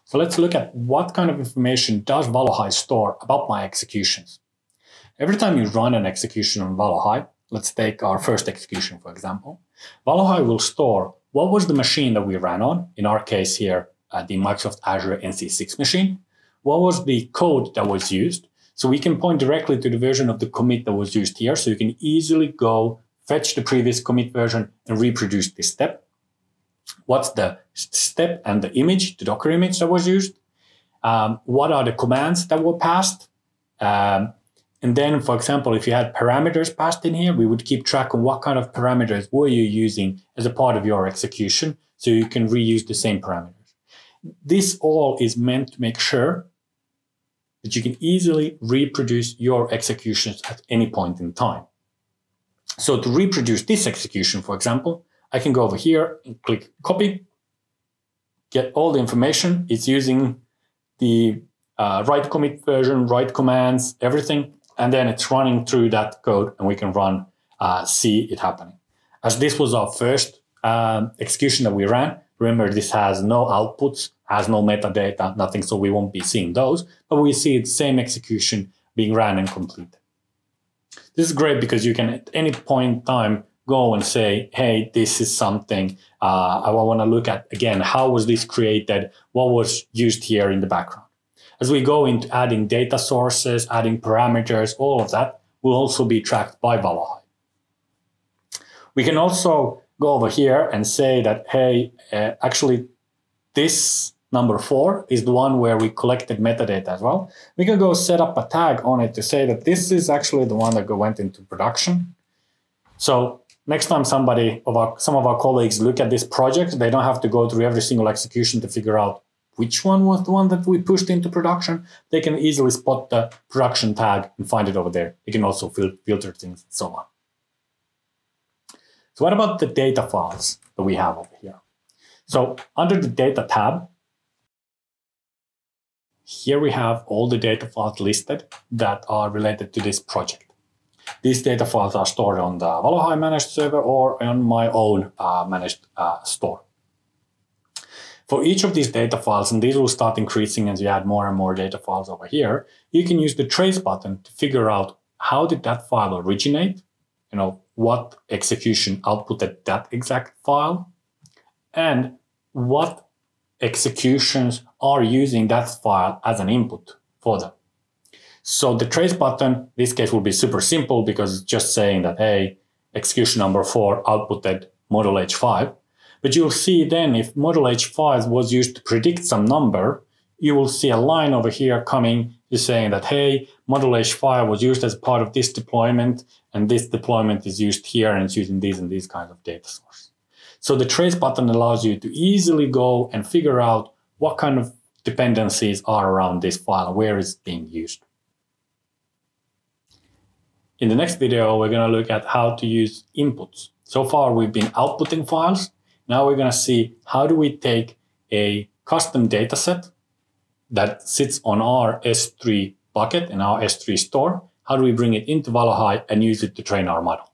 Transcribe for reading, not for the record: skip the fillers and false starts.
So let's look at what kind of information does Valohai store about my executions. Every time you run an execution on Valohai, let's take our first execution, for example, Valohai will store what was the machine that we ran on, in our case here, the Microsoft Azure NC6 machine, what was the code that was used, so we can point directly to the version of the commit that was used here, so you can easily go fetch the previous commit version and reproduce this step. What's the step and the image, the Docker image that was used? What are the commands that were passed? And then, for example, if you had parameters passed in here, we would keep track of what kind of parameters were you using as a part of your execution, so you can reuse the same parameters. This all is meant to make sure that you can easily reproduce your executions at any point in time. So to reproduce this execution, for example, I can go over here and click copy, get all the information. It's using the write commit version, write commands, everything. And then it's running through that code and we can run, see it happening. As this was our first execution that we ran, remember this has no outputs, has no metadata, nothing, so we won't be seeing those, but we see the same execution being ran and completed. This is great because you can at any point in time go and say, hey, this is something I want to look at again. How was this created? What was used here in the background? As we go into adding data sources, adding parameters, all of that will also be tracked by Valohai. We can also go over here and say that, hey, actually, this number 4 is the one where we collected metadata as well. We can go set up a tag on it to say that this is actually the one that went into production. So next time some of our colleagues look at this project, they don't have to go through every single execution to figure out which one was the one that we pushed into production. They can easily spot the production tag and find it over there. They can also filter things and so on. So what about the data files that we have over here? So under the data tab, here we have all the data files listed that are related to this project. These data files are stored on the Valohai managed server or on my own managed store. For each of these data files, and these will start increasing as you add more and more data files over here, you can use the trace button to figure out how did that file originate, what execution outputted that exact file, and what executions are using that file as an input for them. So the trace button, in this case, will be super simple because it's just saying that, hey, execution number 4 outputted model H5. But you'll see then if model H5 was used to predict some number, you will see a line over here coming is saying that, hey, model H5 was used as part of this deployment, and this deployment is used here, and it's using these and these kinds of data sources. So the trace button allows you to easily go and figure out what kind of dependencies are around this file, where it's being used. In the next video, we're going to look at how to use inputs. So far, we've been outputting files. Now we're going to see how do we take a custom data set that sits on our S3 bucket in our S3 store. How do we bring it into Valohai and use it to train our model?